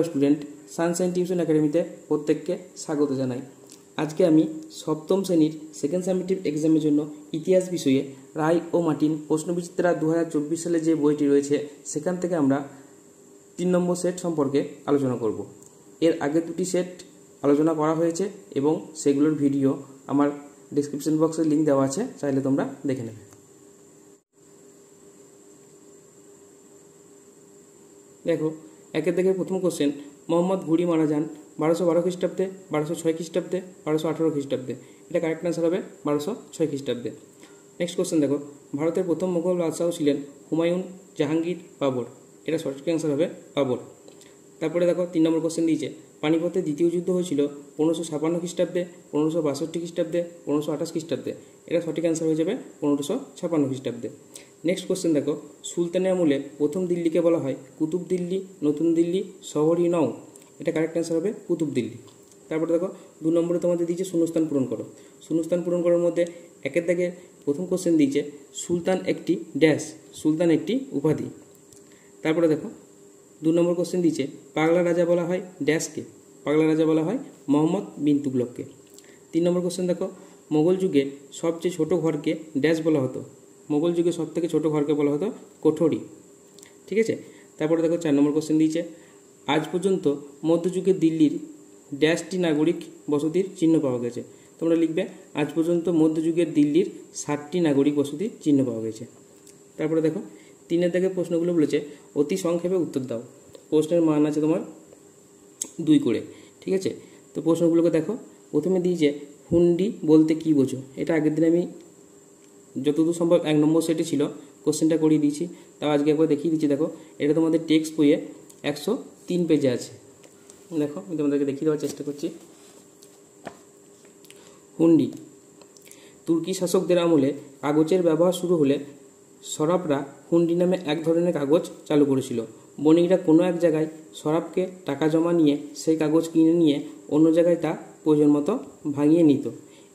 Hello student, Sunshine tuition একাডেমিতে প্রত্যেককে স্বাগত জানাই। আজকে আমি সপ্তম শ্রেণীর সেকেন্ড সামেটিভ এক্সামের জন্য ইতিহাস বিষয়ে রায় ও মার্টিন প্রশ্নবিচিত্রা 2024 সালে যে বইটি রয়েছে সেখান থেকে আমরা 3 নম্বর সেট সম্পর্কে আলোচনা করব। এর আগে দুটি সেট আলোচনা করা হয়েছে এবং সেগুলোর ভিডিও আমার ডেসক্রিপশন বক্সে লিঙ্ক দেওয়া আছে, চাইলে তোমরা দেখে নেবে। দেখো, একের থেকে প্রথম কোশ্চেন, মোহাম্মদ ঘুরি মারা যান 1212 খ্রিস্টাব্দে, 1206 খ্রিস্টাব্দে, 1218 খ্রিস্টাব্দে। এটা কারেক্ট আনসার হবে 1206 খ্রিস্টাব্দে। নেক্সট কোশ্চেন দেখো, ভারতের প্রথম মুঘল বাদশাহ ছিলেন হুমায়ুন, জাহাঙ্গীর, বাবর। এটা সঠিক আনসার হবে বাবর। তারপরে দেখো 3 নম্বর কোশ্চেন দিয়েছে, পানিপথের দ্বিতীয় যুদ্ধ হয়েছিল 1556 খ্রিস্টাব্দে, 1562 খ্রিস্টাব্দে, 1528 খ্রিস্টাব্দে। এটা সঠিক আনসার হয়ে যাবে 1556 খ্রিস্টাব্দে। নেক্সট কোশ্চেন দেখো, সুলতানের আমলে প্রথম দিল্লিকে বলা হয় কুতুব দিল্লি, নতুন দিল্লি, শহরই নও। এটা কারেক্ট আনসার হবে কুতুব দিল্লি। তারপরে দেখো 2 নম্বরে তোমাদের দিয়েছে শূন্যস্থান পূরণ করো। শূন্যস্থান পূরণ করার মধ্যে একের দাগে প্রথম কোশ্চেন দিয়েছে সুলতান একটি ড্যাশ, সুলতান একটি উপাধি। তারপরে দেখো 2 নম্বর কোশ্চেন দিয়েছে পাগলা রাজা বলা হয় ড্যাশকে, পাগলা রাজা বলা হয় মোহাম্মদ বিন তুগলককে। 3 নম্বর কোশ্চেন দেখো, মোগল যুগে সবচেয়ে ছোট ঘরকে ড্যাশ বলা হতো, মোগল যুগে সব থেকে ছোটো ঘরকে বলা হতো কোঠরি। ঠিক আছে। তারপরে দেখো 4 নম্বর কোশ্চেন দিয়েছে আজ পর্যন্ত মধ্যযুগের দিল্লির ড্যাশটি নাগরিক বসতির চিহ্ন পাওয়া গেছে। তোমরা লিখবে আজ পর্যন্ত মধ্যযুগের দিল্লির 60টি নাগরিক বসতির চিহ্ন পাওয়া গেছে। তারপরে দেখো 3 দাগে প্রশ্নগুলো বলেছে অতি সংক্ষেপে উত্তর দাও। প্রশ্নের মান আছে তোমার 2 করে। ঠিক আছে। তো প্রশ্নগুলোকে দেখো, প্রথমে দিয়েছে হুন্ডি বলতে কি বোঝো। এটা আগের দিন আমি যতদূর সম্ভব 1 নম্বর সেটে ছিল কোশ্চেনটা করিয়ে দিয়েছি, তাও আজকে একবার দেখিয়ে দিচ্ছি। দেখো, এটা তোমাদের টেক্সট বইয়ে 103 পেজে আছে। দেখো, আমি তোমাদেরকে দেখিয়ে দেওয়ার চেষ্টা করছি। হুন্ডি। তুর্কি শাসকদের আমলে কাগজের ব্যবহার শুরু হলে সরাবরা হুন্ডি নামে এক ধরনের কাগজ চালু করেছিল। বণিকরা কোনো এক জায়গায় সরাবকে টাকা জমা নিয়ে সেই কাগজ কিনে নিয়ে অন্য জায়গায় তা প্রয়োজন মতো ভাঙিয়ে নিত।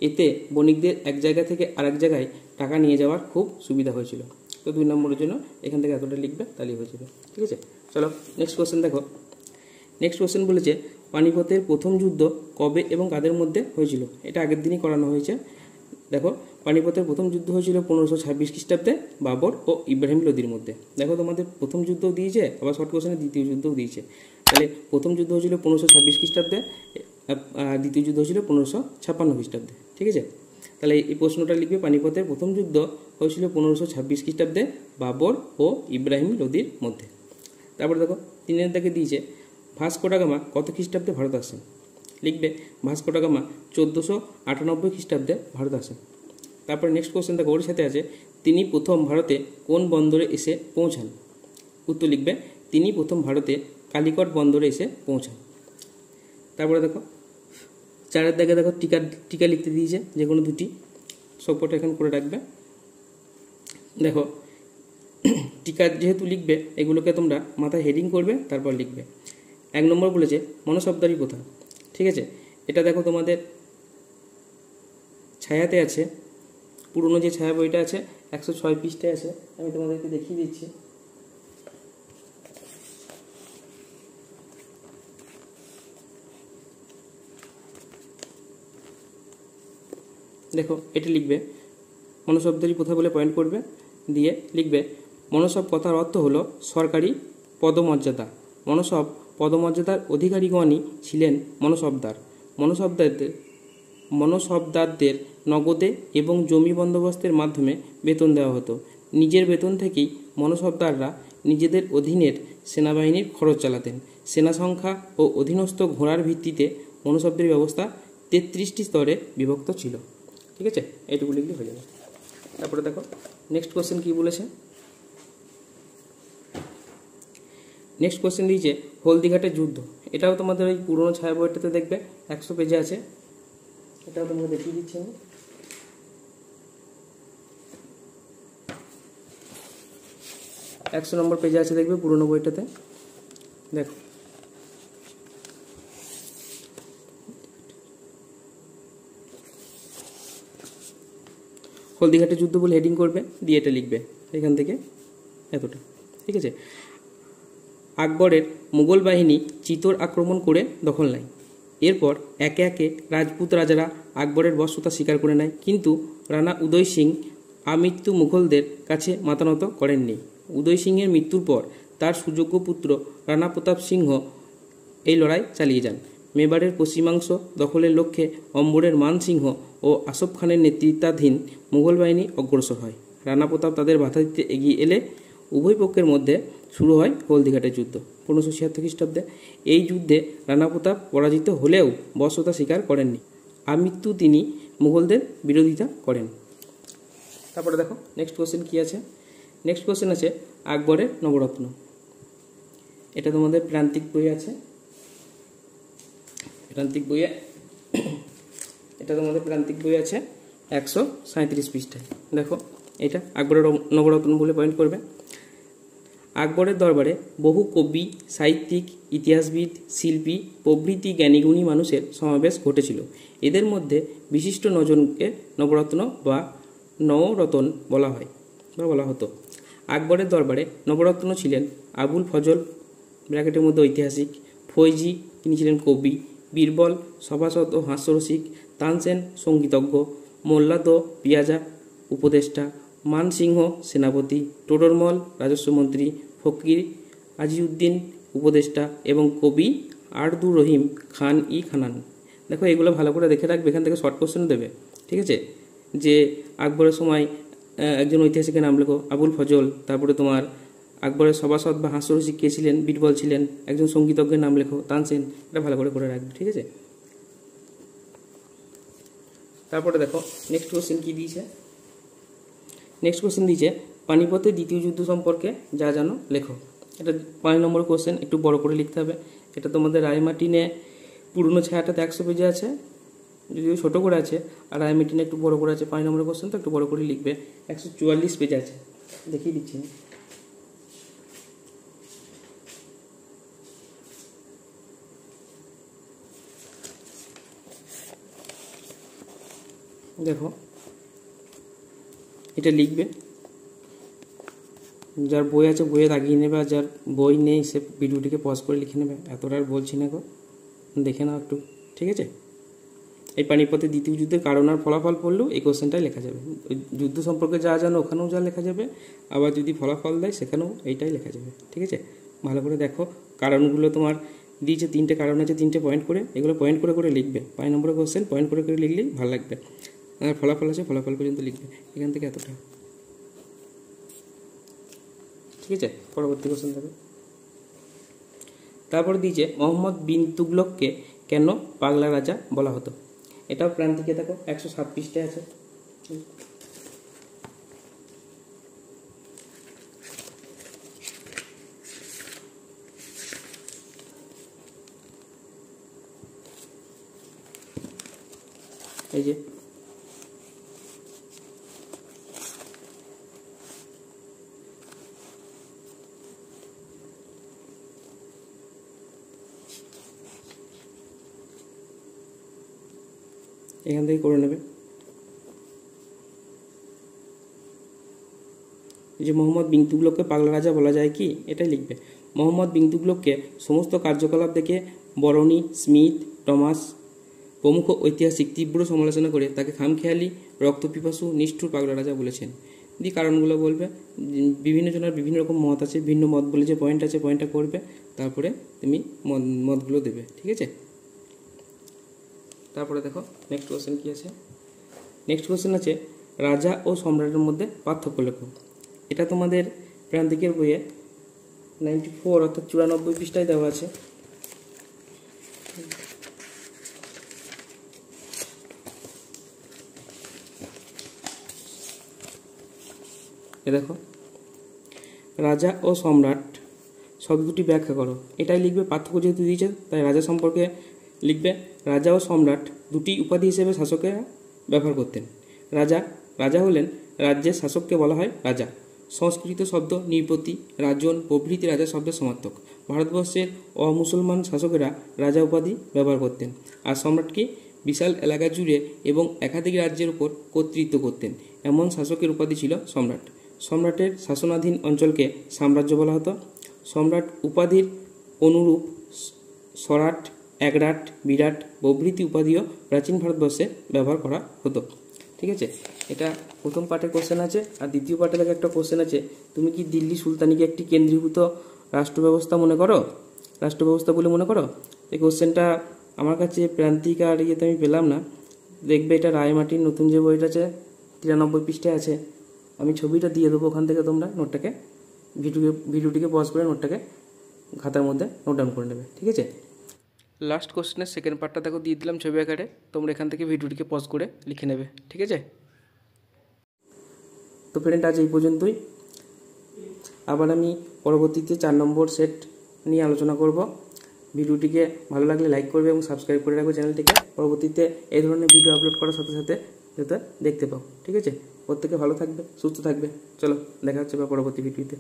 এতে বণিকদের এক জায়গা থেকে আরেক জায়গায় টাকা নিয়ে যাওয়ার খুব সুবিধা হয়েছিল। তো 2 নম্বরের জন্য এখান থেকে এতটা লিখবে, তাহলেই হয়ে যাবে। ঠিক আছে। চলো নেক্সট কোশ্চেন দেখো। নেক্সট কোশ্চেন বলেছে পানিপথের প্রথম যুদ্ধ কবে এবং কাদের মধ্যে হয়েছিল। এটা আগের দিনই করানো হয়েছে। দেখো, পানিপথের প্রথম যুদ্ধ হয়েছিল 1526 খ্রিস্টাব্দে বাবর ও ইব্রাহিম লোদির মধ্যে। দেখো, তোমাদের প্রথম যুদ্ধও দিয়েছে, আবার শর্ট কোশ্চেনে দ্বিতীয় যুদ্ধও দিয়েছে। তাহলে প্রথম যুদ্ধ হয়েছিল 1526 খ্রিস্টাব্দে, দ্বিতীয় যুদ্ধ হয়েছিল 1556 খ্রিস্টাব্দে। ঠিক আছে। তাহলে এই প্রশ্নটা লিখবে পানিপথের প্রথম যুদ্ধ হয়েছিল 1526 খ্রিস্টাব্দে বাবর ও ইব্রাহিম লোদির মধ্যে। তারপরে দেখো 3 দাগে দিয়েছে ভাস্কো ডা গামা কত খ্রিস্টাব্দে ভারত আসেন। লিখবে ভাস্কো ডা গামা 1498 খ্রিস্টাব্দে ভারত আসেন। তারপরে নেক্সট কোশ্চেন দেখো, ওর সাথে আছে তিনি প্রথম ভারতে কোন বন্দরে এসে পৌঁছান। উত্তর লিখবে তিনি প্রথম ভারতে কালিকট বন্দরে এসে পৌঁছান। তারপরে দেখো 4 দাগে দেখো টিকা লিখতে দিয়েছে, যে কোনো দুটি সবকটা এখানে করে রাখবে। দেখো, টিকা যেহেতু লিখবে এগুলোকে তোমরা মাথায় হেডিং করবে, তারপর লিখবে। 1 নম্বর বলেছে মনসবদারি প্রথা। ঠিক আছে। এটা দেখো তোমাদের ছায়াতে আছে, পুরনো যে ছায়া বইটা আছে 106 পৃষ্ঠায় আছে, আমি তোমাদেরকে দেখিয়ে দিচ্ছি। দেখো, এটা লিখবে মনসবদারি প্রথা বলে পয়েন্ট করবে, দিয়ে লিখবে মনসব কথার অর্থ হলো সরকারি পদমর্যাদা। মনসব পদমর্যাদার অধিকারীগণই ছিলেন মনসবদার। মনসবদারদের নগদে এবং জমি বন্দোবস্তের মাধ্যমে বেতন দেওয়া হতো। নিজের বেতন থেকেই মনসবদাররা নিজেদের অধীনের সেনাবাহিনীর খরচ চালাতেন। সেনা সংখ্যা ও অধীনস্থ ঘোড়ার ভিত্তিতে মনসবদারি ব্যবস্থা 33টি স্তরে বিভক্ত ছিল। ঠিক আছে, এইটুকু লিখলে হয়ে যাবে। তারপরে দেখো নেক্সট কোশ্চেন কি বলেছে। নেক্সট কোশ্চেন দিয়েছে হলদিঘাটের যুদ্ধ। এটাও তোমাদের ওই পুরোনো ছায়া বইটাতে দেখবে 100 পেজে আছে, এটাও তোমাকে দেখিয়ে দিচ্ছি আমি। 100 নম্বর পেজে আছে, দেখবে পুরোনো বইটাতে। দেখো, হলদিঘাটের যুদ্ধ বলে হেডিং করবে, দিয়ে এটা লিখবে এখান থেকে এতটা। ঠিক আছে। আকবরের মুঘল বাহিনী চিতোর আক্রমণ করে দখল নেয়। এরপর একে একে রাজপুত রাজারা আকবরের বশ্যতা স্বীকার করে নেয়, কিন্তু রানা উদয় সিং আমৃত্যু মুঘলদের কাছে মাতানত করেননি। উদয় সিংয়ের মৃত্যুর পর তার সুযোগ্য পুত্র রানা প্রতাপ সিংহ এই লড়াই চালিয়ে যান। মেবারের পশ্চিমাংশ দখলের লক্ষ্যে অম্বরের মান সিংহ ও আসফ খানের নেতৃত্বাধীন মুঘল বাহিনী অগ্রসর হয়। রানা প্রতাপ তাদের বাধা দিতে এগিয়ে এলে উভয় পক্ষের মধ্যে শুরু হয় হলদিঘাটের যুদ্ধ 1576 খ্রিস্টাব্দে। এই যুদ্ধে রানা প্রতাপ পরাজিত হলেও বশ্যতা স্বীকার করেননি। আমৃত্যু তিনি মুঘলদের বিরোধিতা করেন। তারপরে দেখো নেক্সট কোশ্চেন কি আছে। নেক্সট কোশ্চেন আছে আকবরের নবরত্ন। এটা তোমাদের প্রান্তিক বই আছে, প্রান্তিক বইয়ে এটা তোমাদের প্রান্তিক বই আছে 137 পৃষ্ঠায়। দেখো এটা আকবরের নবরত্ন বলে পয়েন্ট করবে। আকবরের দরবারে বহু কবি, সাহিত্যিক, ইতিহাসবিদ, শিল্পী প্রভৃতি জ্ঞানীগুণী মানুষের সমাবেশ ঘটেছিল। এদের মধ্যে বিশিষ্ট 9 জনকে নবরত্ন বা নবরতন বলা হতো। আকবরের দরবারে নবরত্ন ছিলেন আবুল ফজল ব্র্যাকেটের মধ্যে ঐতিহাসিক, ফৈজি তিনি ছিলেন কবি, বীরবল সভাসদ ও হাস্যরসিক, তানসেন সঙ্গীতজ্ঞ, মোল্লা দো পিয়াজা উপদেষ্টা, মানসিংহ সেনাপতি, টোডরমল রাজস্ব মন্ত্রী, ফকির আজিউদ্দিন উপদেষ্টা এবং কবি আরদুর রহিম খান ই খানান। দেখো এগুলো ভালো করে দেখে রাখবে, এখান থেকে শর্ট কোশ্চেন দেবে, ঠিক আছে। যে আকবরের সময় একজন ঐতিহাসিকের নাম লেখো, আবুল ফজল, তারপরে তোমার আকবরের সভাসদ বা হাস্যরসিক কে ছিলেন, বীরবল ছিলেন, একজন সঙ্গীতজ্ঞের নাম লেখো, তানসেন, এটা ভালো করে রাখবে, ঠিক আছে। তারপরে দেখো নেক্সট কোশ্চেন কি দিয়েছে। নেক্সট কোশ্চেন দিয়েছে পানিপথের দ্বিতীয় যুদ্ধ সম্পর্কে যা জানো লেখো। এটা 5 নম্বর কোশ্চেন, একটু বড় করে লিখতে হবে। এটা তোমাদের রায়মার্টিনে পুরনো ছায়াটাতে 100 পেজে আছে, যদিও ছোটো করে আছে, আর রায়মার্টিনে একটু বড় করে আছে। 5 নম্বর কোশ্চেন তো একটু বড় করে লিখবে, 144 পেজে আছে, দেখিয়ে দিচ্ছি। দেখো এটা লিখবে, যার বই আছে বইয়ে দাগিয়ে নেবে, আর যার বই নেই সে ভিডিওটিকে পজ করে লিখে নেবে। এতটা আর বলছি না গো, দেখে নাও একটু, ঠিক আছে। এই পানিপথের দ্বিতীয় যুদ্ধের কারণ আর ফলাফল পড়লেও এই কোশ্চেনটাই লেখা যাবে। ওই যুদ্ধ সম্পর্কে যা জানো ওখানেও যা লেখা যাবে, আবার যদি ফলাফল দেয় সেখানেও এইটাই লেখা যাবে, ঠিক আছে। ভালো করে দেখো, কারণগুলো তোমার দিয়েছে 3টে কারণ আছে, 3টে পয়েন্ট করে, এগুলো পয়েন্ট করে লিখবে। 5 নম্বরের কোশ্চেন পয়েন্ট করে লিখলেই ভালো লাগবে। আর ফলাফল আছে, ফলাফল পর্যন্ত লিখবে, এখান থেকে এতটা, ঠিক আছে। পরবর্তী কোশ্চেন দেবে। তারপর দিয়েছে মোহাম্মদ বিন তুগলককে কেন পাগলা রাজা বলা হতো। এটাও প্রান্তিকে দেখো 107 পৃষ্ঠায় আছে। এই যে এখান থেকে করে নেবে। যে মোহাম্মদ বিন তুগলককে পাগলা রাজা বলা যায় কি, এটাই লিখবে। মোহাম্মদ বিন তুগলককে সমস্ত কার্যকলাপ দেখে বরনি, স্মিথ, টমাস প্রমুখ ঐতিহাসিক তীব্র সমালোচনা করে তাকে খামখেয়ালি, রক্তপিপাসু, নিষ্ঠুর পাগলা রাজা বলেছেন। দিয়ে কারণগুলো বলবে। বিভিন্ন জনের বিভিন্ন রকম মত আছে, ভিন্ন মত বলে যে পয়েন্ট আছে পয়েন্টটা করবে, তারপরে তুমি মতগুলো দেবে, ঠিক আছে। তারপরে দেখো নেক্সট কোশ্চেন কি আছে। নেক্সট কোশ্চেন আছে রাজা ও সম্রাটের মধ্যে পার্থক্য লেখো। এটা তোমাদের প্রান্তিকের বইয়ে 94 অর্থাৎ 94 পৃষ্ঠায় দেওয়া আছে। এ দেখো, রাজা ও সম্রাট শব্দটি ব্যাখ্যা করো। এটাই লিখবে, পার্থক্য যেহেতু দিয়েছে তাই রাজা সম্পর্কে লিখবে। রাজা ও সম্রাট দুটি উপাধি হিসেবে শাসকেরা ব্যবহার করতেন। রাজা হলেন রাজ্যের শাসককে বলা হয় রাজা। সংস্কৃত শব্দ নৃপতি, রাজন প্রভৃতি রাজা শব্দের সমার্থক। ভারতবর্ষের অমুসলমান শাসকেরা রাজা উপাধি ব্যবহার করতেন, আর সম্রাটকে বিশাল এলাকা জুড়ে এবং একাধিক রাজ্যের উপর কর্তৃত্ব করতেন এমন শাসকের উপাধি ছিল সম্রাট। সম্রাটের শাসনাধীন অঞ্চলকে সাম্রাজ্য বলা হতো। সম্রাট উপাধির অনুরূপ সরাট, একরাট, বিরাট প্রভৃতি উপাধিও প্রাচীন ভারতবর্ষে ব্যবহার করা হতো। ঠিক আছে, এটা প্রথম পার্টের কোশ্চেন আছে। আর দ্বিতীয় পার্টে থেকে একটা কোশ্চেন আছে, তুমি কি দিল্লি সুলতানিকে একটি কেন্দ্রীভূত রাষ্ট্র ব্যবস্থা মনে করো, রাষ্ট্র ব্যবস্থা বলে মনে করো? এই কোশ্চেনটা আমার কাছে প্রান্তিক আর ইয়েতে আমি পেলাম না। দেখবে এটা রায়মাটির নতুন যে বইটা আছে 93 পৃষ্ঠায় আছে। আমি ছবিটা দিয়ে দেবো, ওখান থেকে তোমরা নোটটাকে ভিডিওটিকে পজ করে নোটটাকে খাতার মধ্যে নোট ডাউন করে নেবে। ঠিক আছে, লাস্ট কোশ্চেনের সেকেন্ড পার্টটা দেখো দিয়ে দিলাম ছবি আকারে, তোমরা এখান থেকে ভিডিওটিকে পজ করে লিখে নেবে। ঠিক আছে, তো ফ্রেন্ড আজ এই পর্যন্তই। আবার আমি পরবর্তীতে 4 নম্বর সেট নিয়ে আলোচনা করব। ভিডিওটিকে ভালো লাগলে লাইক করবে এবং সাবস্ক্রাইব করে রাখবে চ্যানেলটিকে, পরবর্তীতে এই ধরনের ভিডিও আপলোড করার সাথে সাথে যাতে দেখতে পাও। ঠিক আছে, প্রত্যেকে ভালো থাকবে, সুস্থ থাকবে। চলো দেখা হচ্ছে পরবর্তী ভিডিওতে।